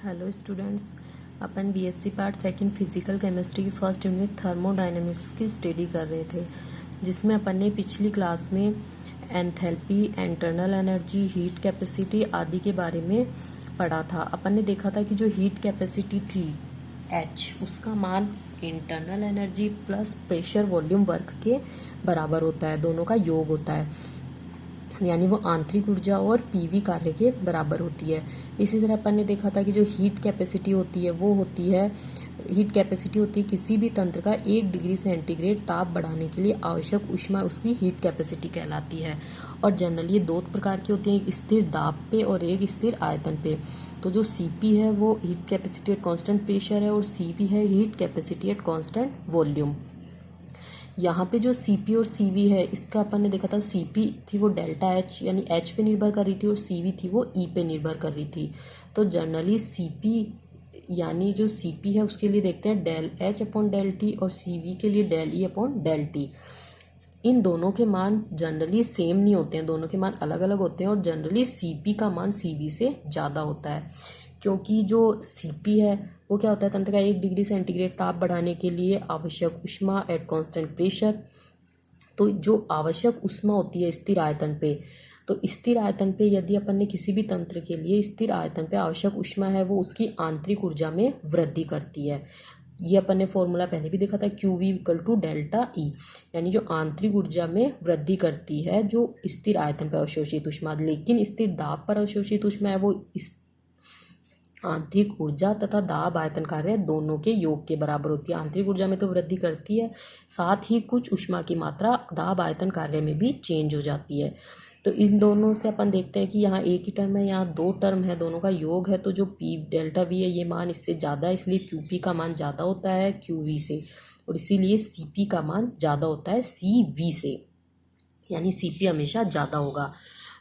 Hello students, अपन BSc part second physical chemistry की first unit thermodynamics की study कर रहे थे, जिसमें अपन ने पिछली क्लास में enthalpy, internal energy, heat capacity आदि के बारे में पढ़ा था। अपन ने देखा था कि जो हीट कैपेसिटी थी H, उसका मान internal energy plus pressure volume work के बराबर होता है, दोनों का योग होता है, यानी वो आंतरिक ऊर्जा और पीवी कार्य के बराबर होती है। इसी तरह अपन ने देखा था कि जो हीट कैपेसिटी होती है वो होती है किसी भी तंत्र का 1 डिग्री सेंटीग्रेड ताप बढ़ाने के लिए आवश्यक ऊष्मा उसकी हीट कैपेसिटी कहलाती है। और जनरली ये दो प्रकार की होती है, एक स्थिर दाब पे और एक स्थिर आयतन पे। तो जो Cp है वो heat capacity eight constant pressure है और Cv है heat capacity eight constant volume. यहाँ पे जो Cp और Cv है, इसका अपन ने देखा था Cp थी वो डेल्टा H यानी H पे निर्भर कर रही थी और Cv थी वो E पे निर्भर कर रही थी। तो जनरली Cp यानी जो Cp है उसके लिए देखते हैं del H upon del T और Cv के लिए del E upon del T। इन दोनों के मान जनरली सेम नहीं होते हैं, दोनों के मान अलग अलग होते हैं और जनरली Cp का मान Cv से ज़्यादा होता है, क्योंकि जो Cp है वो क्या होता है, तंत्र का 1 डिग्री सेंटीग्रेड ताप बढ़ाने के लिए आवश्यक ऊष्मा एट कांस्टेंट प्रेशर। तो जो आवश्यक ऊष्मा होती है स्थिर आयतन पे, तो स्थिर आयतन पे यदि अपन ने किसी भी तंत्र के लिए स्थिर आयतन पे आवश्यक ऊष्मा है वो उसकी आंतरिक ऊर्जा में वृद्धि करती है। ये अपन ने फॉर्मूला पहले भी देखा था, QV equal to delta E, यानी जो आंतरिक ऊर्जा में वृद्धि करती है जो स्थिर आयतन पर अवशोषित ऊष्मा, लेकिन स्थिर दाब पर अवशोषित ऊष्मा है वो आंतरिक ऊर्जा तथा दाब आयतन कार्य दोनों के योग के बराबर होती है। आंतरिक ऊर्जा में तो वृद्धि करती है, साथ ही कुछ ऊष्मा की मात्रा दाब आयतन कार्य में भी चेंज हो जाती है। तो इन दोनों से अपन देखते हैं कि यहाँ एक ही टर्म है, यहाँ दो टर्म है, दोनों का योग है, तो जो P डेल्टा V है ये मान इससे ज़्यादा है, इसलिए QP का मान ज़्यादा होता है QV से, और इसीलिए CP का मान ज़्यादा होता है CV से, यानी CP हमेशा ज़्यादा होगा।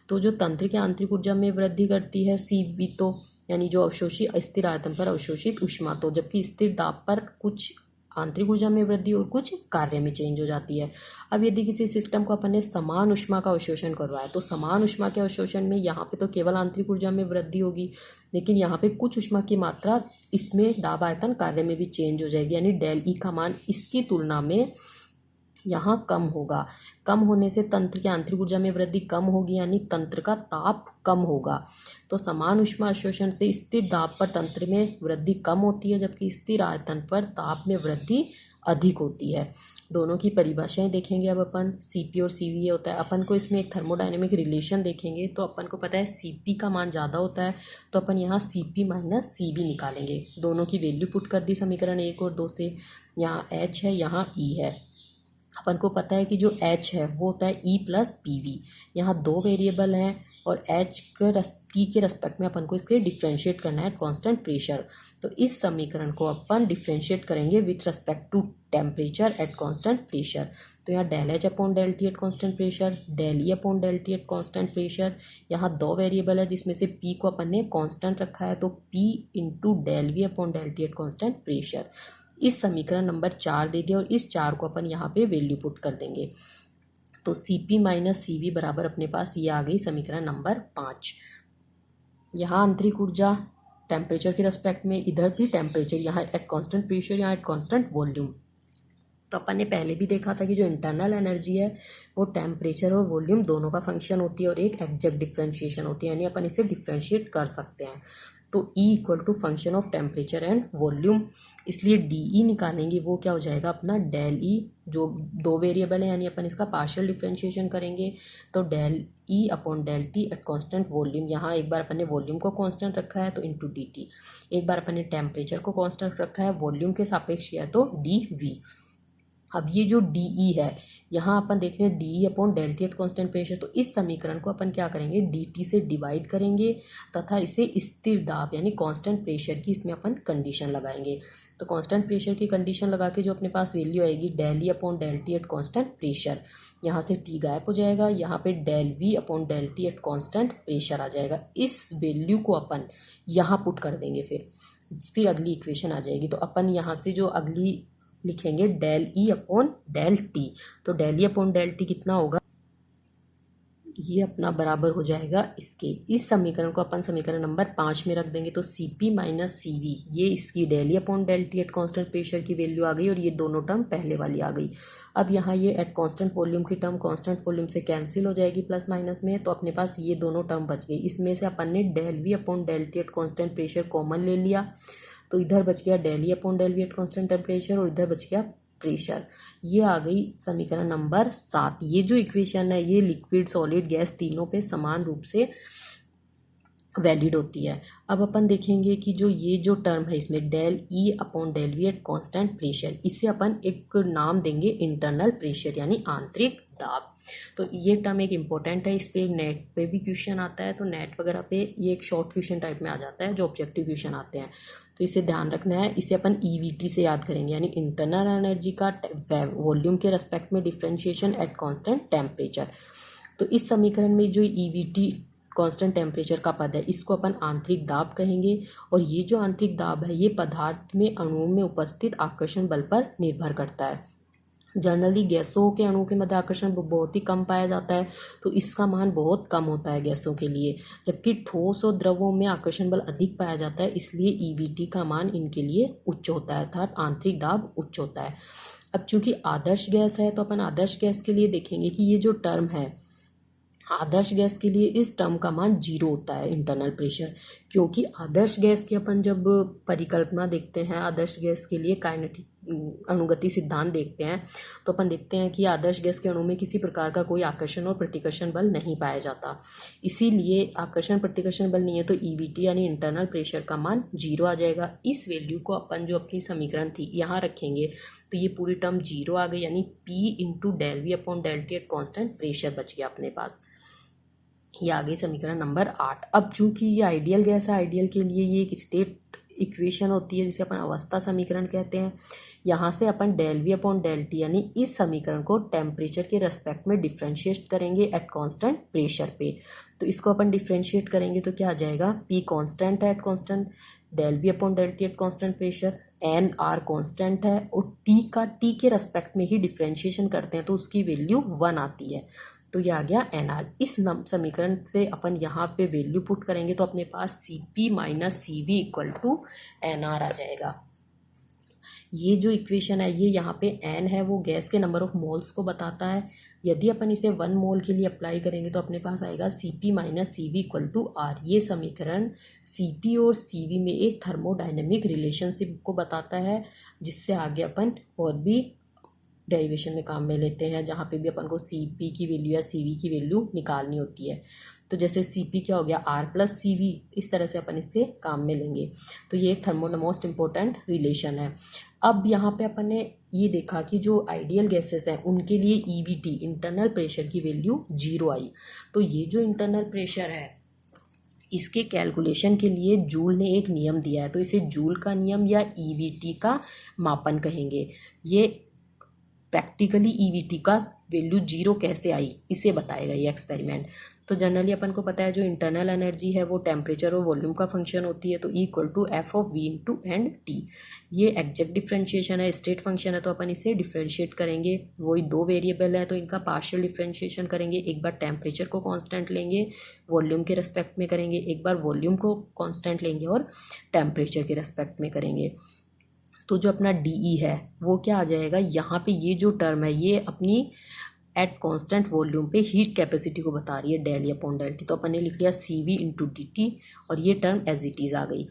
तो जो तंत्र की आंतरिक ऊर्जा में वृद्धि करती है CV, तो यानी जो अवशोषित स्थिर आयतन पर अवशोषित ऊष्मा, तो जबकि स्थिर दाब पर कुछ आंतरिक ऊर्जा में वृद्धि और कुछ कार्य में चेंज हो जाती है। अब यदि किसी सिस्टम को अपन ने समान ऊष्मा का अवशोषण करवाया, तो समान ऊष्मा के अवशोषण में यहाँ पे तो केवल आंतरिक ऊर्जा में वृद्धि होगी, लेकिन यहाँ पे कुछ ऊष्मा की मात्रा इसमें दाब आयतन कार्य में भी चेंज हो जाएगी, यानी डेल ई का मान इसकी तुलना में यहाँ कम होगा। कम होने से तंत्र की आंतरिक ऊर्जा में वृद्धि कम होगी, यानी तंत्र का ताप कम होगा। तो समान ऊष्मा अवशोषण से स्थिर दाब पर तंत्र में वृद्धि कम होती है, जबकि स्थिर आयतन पर ताप में वृद्धि अधिक होती है। दोनों की परिभाषाएं देखेंगे अब अपन। Cp और Cv ये होता है, अपन को इसमें एक थर्मोडायनेमिक रिलेशन देखेंगे, तो अपन को पता है Cp का मान ज़्यादा होता है, तो अपन यहाँ Cp माइनस Cv निकालेंगे। दोनों की वैल्यू पुट कर दी समीकरण 1 और 2 से। यहाँ H है, यहाँ E है। अपन को पता है कि जो H है वो होता है E प्लस PV। यहाँ दो वेरिएबल हैं और T के रेस्पेक्ट में अपन को इसके डिफ्रेंशिएट करना है कांस्टेंट प्रेशर। तो इस समीकरण को अपन डिफ्रेंशिएट करेंगे with respect to temperature at constant pressure. तो यहाँ del H upon del T at constant pressure, del E upon del T at constant pressure. यहाँ दो वेरिएबल है जिसमें से P को अपन ने कांस्टेंट रखा है, तो P into del V upon del T at constant pressure. इस समीकरण नंबर 4 दे दिया और इस 4 को अपन यहाँ पे वैल्यू पुट कर देंगे। तो Cp माइनस CV बराबर अपने पास ये आ गई समीकरण नंबर 5। यहाँ आंतरिक ऊर्जा टेम्परेचर के रेस्पेक्ट में, इधर भी टेम्परेचर, यहाँ एट कांस्टेंट प्रेशर, यहाँ एट कांस्टेंट वॉल्यूम। तो अपन ने पहले भी देखा था कि जो इंटरनल एनर्जी है वो टेम्परेचर और वॉल्यूम दोनों का फंक्शन होती है और एक एग्जैक्ट डिफ्रेंशिएशन होती है, यानी अपन इसे डिफ्रेंशिएट कर सकते हैं। तो E equal to function of temperature and volume, इसलिए DE निकालेंगे वो क्या हो जाएगा अपना डेल E, जो दो वेरिएबल है यानी अपन इसका पार्शियल डिफ्रेंशिएशन करेंगे, तो del E upon del T at constant volume. यहाँ एक बार अपन ने वॉल्यूम को कांस्टेंट रखा है तो इंटू DT, एक बार अपन ने टेम्परेचर को कांस्टेंट रखा है, वॉल्यूम के सापेक्ष किया है तो DV। अब ये जो DE है, यहाँ अपन देख रहे हैं DE upon del T at constant pressure, तो इस समीकरण को अपन क्या करेंगे DT से डिवाइड करेंगे तथा इसे स्थिर दाब यानी कांस्टेंट प्रेशर की इसमें अपन कंडीशन लगाएंगे। तो कांस्टेंट प्रेशर की कंडीशन लगा के जो अपने पास वैल्यू आएगी del E upon del T at constant pressure, यहाँ से T गायब हो जाएगा, यहाँ पे del V upon del T at constant pressure आ जाएगा। इस वैल्यू को अपन यहाँ पुट कर देंगे, फिर अगली इक्वेशन आ जाएगी। तो अपन यहाँ से जो अगली लिखेंगे del E upon del T, तो del E upon del T कितना होगा, ये अपना बराबर हो जाएगा इसके। इस समीकरण को अपन समीकरण नंबर 5 में रख देंगे तो Cp माइनस Cv, ये इसकी del E upon del T at constant pressure की वैल्यू आ गई और ये दोनों टर्म पहले वाली आ गई। अब यहाँ ये एट कॉन्स्टेंट वॉल्यूम की टर्म कॉन्स्टेंट वॉल्यूम से कैंसिल हो जाएगी प्लस माइनस में, तो अपने पास ये दोनों टर्म बच गई। इसमें से अपन ने del V upon del T at constant pressure common ले लिया, तो इधर बच गया del E upon del V at constant temperature और इधर बच गया प्रेशर। ये आ गई समीकरण नंबर 7। ये जो इक्वेशन है ये लिक्विड सॉलिड गैस तीनों पे समान रूप से वैलिड होती है। अब अपन देखेंगे कि जो ये जो टर्म है इसमें del E upon del V at constant pressure, इसे अपन एक नाम देंगे इंटरनल प्रेशर यानी आंतरिक दाब। तो ये टर्म एक इम्पोर्टेंट है, इस पे नेट पे भी क्वेश्चन आता है, तो नेट वगैरह पे ये एक शॉर्ट क्वेश्चन टाइप में आ जाता है जो ऑब्जेक्टिव क्वेश्चन आते हैं, तो इसे ध्यान रखना है। इसे अपन ईवीटी से याद करेंगे यानी इंटरनल एनर्जी का वॉल्यूम के रेस्पेक्ट में डिफ्रेंशिएशन एट कांस्टेंट टेम्परेचर। तो इस समीकरण में जो ईवीटी कांस्टेंट टेम्परेचर का पद है इसको अपन आंतरिक दाब कहेंगे, और ये जो आंतरिक दाब है ये पदार्थ में अणुओं में उपस्थित आकर्षण बल पर निर्भर करता है। जनरली गैसों के अणुओं के मध्य आकर्षण बहुत ही कम पाया जाता है, तो इसका मान बहुत कम होता है गैसों के लिए, जबकि ठोस और द्रवों में आकर्षण बल अधिक पाया जाता है, इसलिए ईवीटी का मान इनके लिए उच्च होता है, अर्थात आंतरिक दाब उच्च होता है। अब चूंकि आदर्श गैस है तो अपन आदर्श गैस के लिए देखेंगे कि ये जो टर्म है आदर्श गैस के लिए इस टर्म का मान 0 होता है इंटरनल प्रेशर, क्योंकि आदर्श गैस की अपन जब परिकल्पना देखते हैं आदर्श गैस के लिए काइनेटिक अणुगति सिद्धांत देखते हैं तो अपन देखते हैं कि आदर्श गैस के अणु में किसी प्रकार का कोई आकर्षण और प्रतिकर्षण बल नहीं पाया जाता, इसीलिए आकर्षण प्रतिकर्षण बल नहीं है तो ईवीटी यानी इंटरनल प्रेशर का मान 0 आ जाएगा। इस वैल्यू को अपन जो अपनी समीकरण थी यहाँ रखेंगे तो ये पूरी टर्म 0 आ गई, यानी P into del V upon del T at constant pressure बच गया अपने पास। ये आ गई समीकरण नंबर 8। अब चूंकि ये आइडियल गैस है, आइडियल के लिए ये एक स्टेट इक्वेशन होती है जिसे अपन अवस्था समीकरण कहते हैं। यहाँ से अपन del V upon del T यानी इस समीकरण को टेम्परेचर के रेस्पेक्ट में डिफ्रेंशिएट करेंगे एट कांस्टेंट प्रेशर पे, तो इसको अपन डिफ्रेंशिएट करेंगे तो क्या आ जाएगा, P कांस्टेंट है at constant del V upon del T at constant pressure, N R constant है और टी के रेस्पेक्ट में ही डिफ्रेंशिएशन करते हैं तो उसकी वैल्यू 1 आती है, तो ये आ गया एन आर। इस समीकरण से अपन यहाँ पे वैल्यू पुट करेंगे तो अपने पास Cp minus Cv equal to n R आ जाएगा। ये जो इक्वेशन है ये यहाँ पे n है वो गैस के नंबर ऑफ मोल्स को बताता है। यदि अपन इसे 1 मोल के लिए अप्लाई करेंगे तो अपने पास आएगा Cp minus Cv equal to R। ये समीकरण Cp और Cv में एक थर्मोडाइनमिक रिलेशनशिप को बताता है, जिससे आगे अपन और भी डेरिवेशन में काम में लेते हैं जहाँ पे भी अपन को Cp की वैल्यू या Cv की वैल्यू निकालनी होती है। तो जैसे Cp क्या हो गया R प्लस Cv, इस तरह से अपन इससे काम में लेंगे, तो ये एक मोस्ट इम्पोर्टेंट रिलेशन है। अब यहाँ पे अपन ने ये देखा कि जो आइडियल गैसेस हैं उनके लिए ईवीटी इंटरनल प्रेशर की वैल्यू 0 आई, तो ये जो इंटरनल प्रेशर है इसके कैलकुलेशन के लिए जूल ने एक नियम दिया है, तो इसे जूल का नियम या ईवीटी का मापन कहेंगे। ये प्रैक्टिकली ईवीटी का वैल्यू 0 कैसे आई इसे बताएगा ये एक्सपेरिमेंट। तो जनरली अपन को पता है जो इंटरनल एनर्जी है वो टेम्परेचर और वॉल्यूम का फंक्शन होती है, तो E equal to F of V into and T. ये एग्जैक्ट डिफ्रेंशिएशन है, स्टेट फंक्शन है, तो अपन इसे डिफ्रेंशिएट करेंगे। वही 2 वेरिएबल है तो इनका पार्शियल डिफ्रेंशिएशन करेंगे, एक बार टेम्परेचर को कांस्टेंट लेंगे वॉल्यूम के रेस्पेक्ट में करेंगे, एक बार वॉल्यूम को कांस्टेंट लेंगे और टेम्परेचर के रेस्पेक्ट में करेंगे। तो जो अपना DE है वो क्या आ जाएगा, यहाँ पे ये जो टर्म है ये अपनी एट कांस्टेंट वॉल्यूम पे हीट कैपेसिटी को बता रही है del E upon del T, तो अपन ने लिख लिया CV इंटू dt और ये टर्म एज इट इज़ आ गई।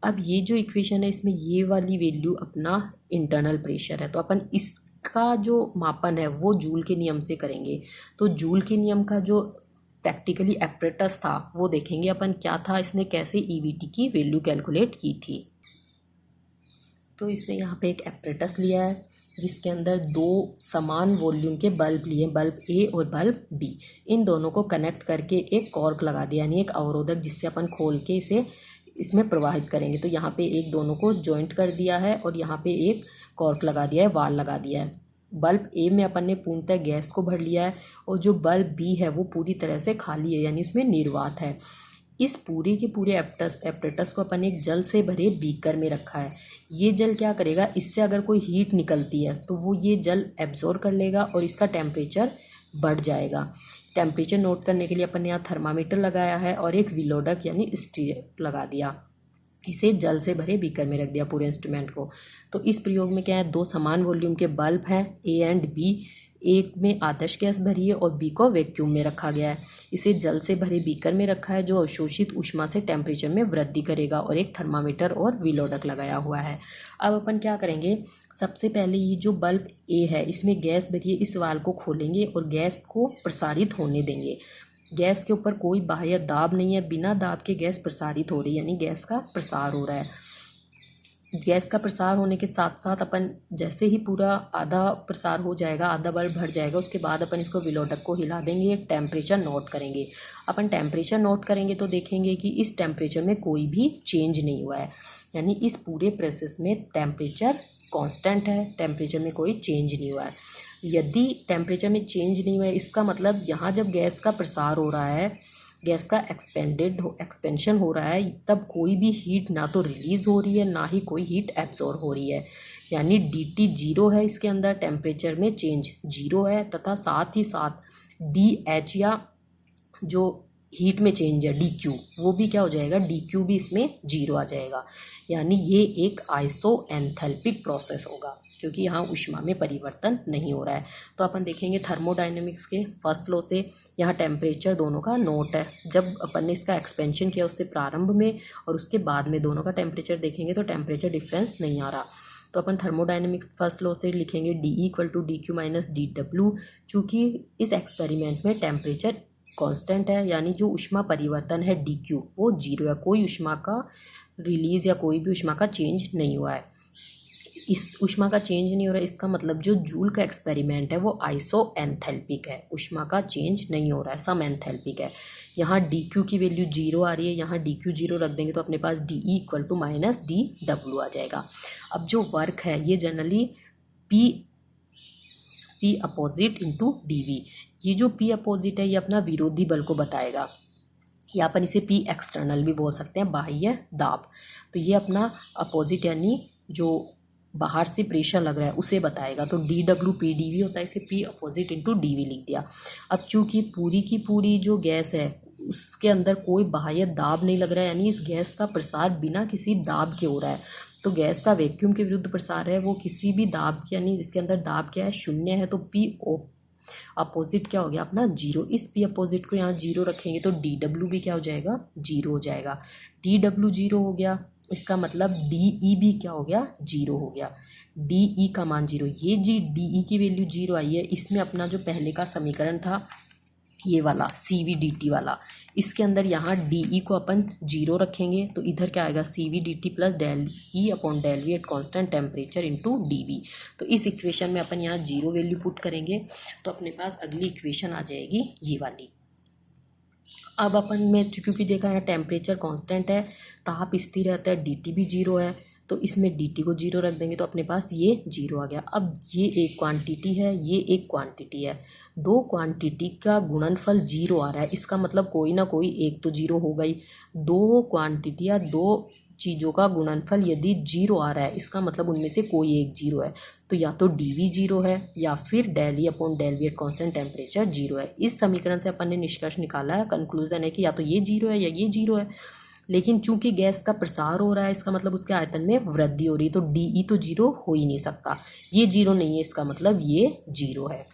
अब ये जो इक्वेशन है इसमें ये वाली वैल्यू अपना इंटरनल प्रेशर है, तो अपन इसका जो मापन है वो जूल के नियम से करेंगे। तो जूल के नियम का जो प्रैक्टिकली एपरेटस था वो देखेंगे अपन क्या था, इसने कैसे EVT की वैल्यू कैलकुलेट की थी। तो इसने यहाँ पे एक एपरेटस लिया है जिसके अंदर 2 समान वॉल्यूम के बल्ब लिए, बल्ब A और बल्ब B। इन दोनों को कनेक्ट करके एक कॉर्क लगा दिया यानी एक अवरोधक, जिससे अपन खोल के इसे इसमें प्रवाहित करेंगे। तो यहाँ पे एक दोनों को जॉइंट कर दिया है और यहाँ पे एक कॉर्क लगा दिया है, वाल लगा दिया है। बल्ब A में अपन ने पूर्णतः गैस को भर लिया है और जो बल्ब B है वो पूरी तरह से खाली है यानी उसमें निर्वात है। इस पूरे के पूरे एपरेटस को अपन एक जल से भरे बीकर में रखा है। ये जल क्या करेगा, इससे अगर कोई हीट निकलती है तो वो ये जल एब्जॉर्ब कर लेगा और इसका टेम्परेचर बढ़ जाएगा। टेम्परेचर नोट करने के लिए अपन ने यहाँ थर्मामीटर लगाया है और एक विलोडक यानी स्टीयर लगा दिया। इसे जल से भरे बीकर में रख दिया पूरे इंस्ट्रूमेंट को। तो इस प्रयोग में क्या है, दो समान वॉल्यूम के बल्ब हैं ए एंड बी, एक में आदर्श गैस भरी है और बी को वैक्यूम में रखा गया है। इसे जल से भरे बीकर में रखा है जो अवशोषित ऊष्मा से टेम्परेचर में वृद्धि करेगा, और एक थर्मामीटर और विलोडक लगाया हुआ है। अब अपन क्या करेंगे, सबसे पहले ये जो बल्ब ए है इसमें गैस भरी है, इस वाल्व को खोलेंगे और गैस को प्रसारित होने देंगे। गैस के ऊपर कोई बाह्य दाब नहीं है, बिना दाब के गैस प्रसारित हो रही है, यानी गैस का प्रसार हो रहा है। गैस का प्रसार होने के साथ साथ अपन जैसे ही पूरा आधा प्रसार हो जाएगा, आधा बल्ब भर जाएगा, उसके बाद अपन इसको विलोडक को हिला देंगे, टेम्परेचर नोट करेंगे। अपन टेम्परेचर नोट करेंगे तो देखेंगे कि इस टेम्परेचर में कोई भी चेंज नहीं हुआ है, यानी इस पूरे प्रोसेस में टेम्परेचर कांस्टेंट है, टेम्परेचर में कोई चेंज नहीं हुआ है। यदि टेम्परेचर में चेंज नहीं हुआ है, इसका मतलब यहाँ जब गैस का प्रसार हो रहा है, गैस का एक्सपेंशन हो रहा है, तब कोई भी हीट ना तो रिलीज हो रही है ना ही कोई हीट एब्जॉर्ब हो रही है, यानी dt जीरो है, इसके अंदर टेम्परेचर में चेंज जीरो है, तथा साथ ही साथ dH या जो हीट में चेंज है dq, वो भी क्या हो जाएगा, dq भी इसमें जीरो आ जाएगा। यानी ये एक आइसोएंथैल्पिक प्रोसेस होगा क्योंकि यहाँ ऊष्मा में परिवर्तन नहीं हो रहा है। तो अपन देखेंगे थर्मोडायनेमिक्स के फर्स्ट लॉ से यहाँ टेम्परेचर दोनों का नोट है। जब अपन ने इसका एक्सपेंशन किया उससे प्रारंभ में और उसके बाद में दोनों का टेम्परेचर देखेंगे तो टेम्परेचर डिफरेंस नहीं आ रहा। तो अपन थर्मोडायनेमिक फर्स्ट लॉ से लिखेंगे D equal to D Q minus D W. चूँकि इस एक्सपेरिमेंट में टेम्परेचर कांस्टेंट है, यानी जो ऊष्मा परिवर्तन है डी क्यू वो जीरो है, कोई ऊष्मा का रिलीज या कोई भी ऊष्मा का चेंज नहीं हुआ है। इस ऊष्मा का चेंज नहीं हो रहा है, इसका मतलब जो जूल का एक्सपेरिमेंट है वो आइसोएंथैल्पिक है, ऊष्मा का चेंज नहीं हो रहा है, सम एंथैल्पिक है। यहाँ डी क्यू की वैल्यू जीरो आ रही है, यहाँ डी क्यू जीरो रख देंगे तो अपने पास d E equal to minus D W आ जाएगा। अब जो वर्क है ये generally P opposite into D V, ये जो पी अपोजिट है ये अपना विरोधी बल को बताएगा, या अपन इसे पी एक्सटर्नल भी बोल सकते हैं, बाह्य दाब। तो ये अपना अपोजिट यानी जो बाहर से प्रेशर लग रहा है उसे बताएगा। तो D W P D V होता है, इसे P opposite into D V लिख दिया। अब चूंकि पूरी की पूरी जो गैस है उसके अंदर कोई बाह्य दाब नहीं लग रहा है, यानी इस गैस का प्रसार बिना किसी दाब के हो रहा है। तो गैस का वैक्यूम के विरुद्ध प्रसार है वो किसी भी दाब के, यानी इसके अंदर दाब क्या है, शून्य है। तो पी अपोजिट क्या हो गया अपना जीरो। इस पी अपोजिट को यहाँ जीरो रखेंगे तो डी डब्ल्यू भी क्या हो जाएगा, जीरो हो जाएगा। डी डब्ल्यू जीरो हो गया, इसका मतलब डी ई भी क्या हो गया, जीरो हो गया। डी ई का मान जीरो, ये जी डी ई की वैल्यू जीरो आई है। इसमें अपना जो पहले का समीकरण था ये वाला सी वी डी टी वाला, इसके अंदर यहाँ डी ई को अपन जीरो रखेंगे तो इधर क्या आएगा, C V d T plus del E upon del V at constant temperature into D V. तो इस इक्वेशन में अपन यहाँ जीरो वैल्यू पुट करेंगे तो अपने पास अगली इक्वेशन आ जाएगी ये वाली। अब अपन में क्योंकि देखा है टेम्परेचर कांस्टेंट है, ताप स्थिर रहता है, डीटी भी जीरो है, तो इसमें डीटी को जीरो रख देंगे तो अपने पास ये जीरो आ गया। अब ये एक क्वांटिटी है, ये एक क्वांटिटी है, दो क्वांटिटी का गुणनफल जीरो आ रहा है, इसका मतलब कोई ना कोई एक तो जीरो हो गई। दो क्वांटिटी या दो चीज़ों का गुणनफल यदि जीरो आ रहा है इसका मतलब उनमें से कोई एक जीरो है। तो या तो डी वी जीरो है या फिर del E upon del V at constant temperature zero है। इस समीकरण से अपन ने निष्कर्ष निकाला है, कंक्लूजन है कि या तो ये जीरो है या ये जीरो है। लेकिन चूंकि गैस का प्रसार हो रहा है इसका मतलब उसके आयतन में वृद्धि हो रही है, तो डी ई तो जीरो हो ही नहीं सकता, ये जीरो नहीं है, इसका मतलब ये जीरो है।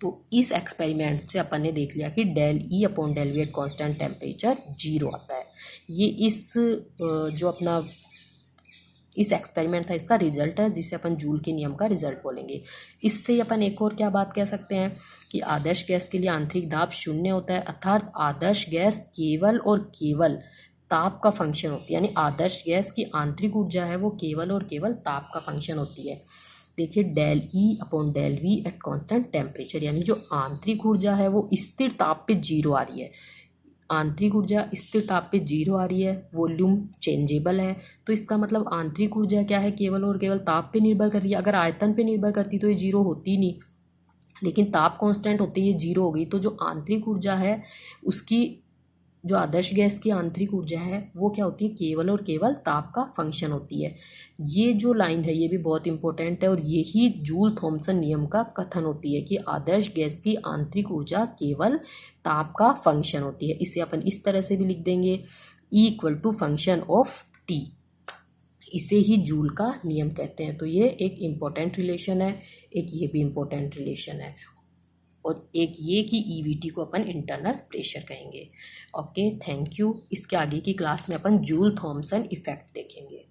तो इस एक्सपेरिमेंट से अपन ने देख लिया कि del E upon del V at constant temperature zero आता है। ये इस जो अपना इस एक्सपेरिमेंट था इसका रिजल्ट है, जिसे अपन जूल के नियम का रिजल्ट बोलेंगे। इससे अपन एक और क्या बात कह सकते हैं कि आदर्श गैस के लिए आंतरिक दाब शून्य होता है, अर्थात आदर्श गैस केवल और केवल ताप का फंक्शन होती है, यानी आदर्श गैस की आंतरिक ऊर्जा है वो केवल और केवल ताप का फंक्शन होती है। देखिए del E upon del V at constant temperature, यानी जो आंतरिक ऊर्जा है वो स्थिर ताप पे जीरो आ रही है। आंतरिक ऊर्जा स्थिर ताप पे जीरो आ रही है, वॉल्यूम चेंजेबल है, तो इसका मतलब आंतरिक ऊर्जा क्या है, केवल और केवल ताप पे निर्भर कर रही है। अगर आयतन पे निर्भर करती तो ये जीरो होती नहीं, लेकिन ताप कांस्टेंट होते ये जीरो हो गई। तो जो आंतरिक ऊर्जा है उसकी जो आदर्श गैस की आंतरिक ऊर्जा है वो क्या होती है, केवल और केवल ताप का फंक्शन होती है। ये जो लाइन है ये भी बहुत इंपॉर्टेंट है और यही जूल थॉमसन नियम का कथन होती है कि आदर्श गैस की आंतरिक ऊर्जा केवल ताप का फंक्शन होती है। इसे अपन इस तरह से भी लिख देंगे, E equal to function of T. इसे ही जूल का नियम कहते हैं। तो ये एक इम्पोर्टेंट रिलेशन है, एक ये भी इम्पोर्टेंट रिलेशन है, और एक ये कि ईवीटी को अपन इंटरनल प्रेशर कहेंगे। Okay, thank you. इसके आगे की क्लास में अपन जूल थॉमसन इफेक्ट देखेंगे।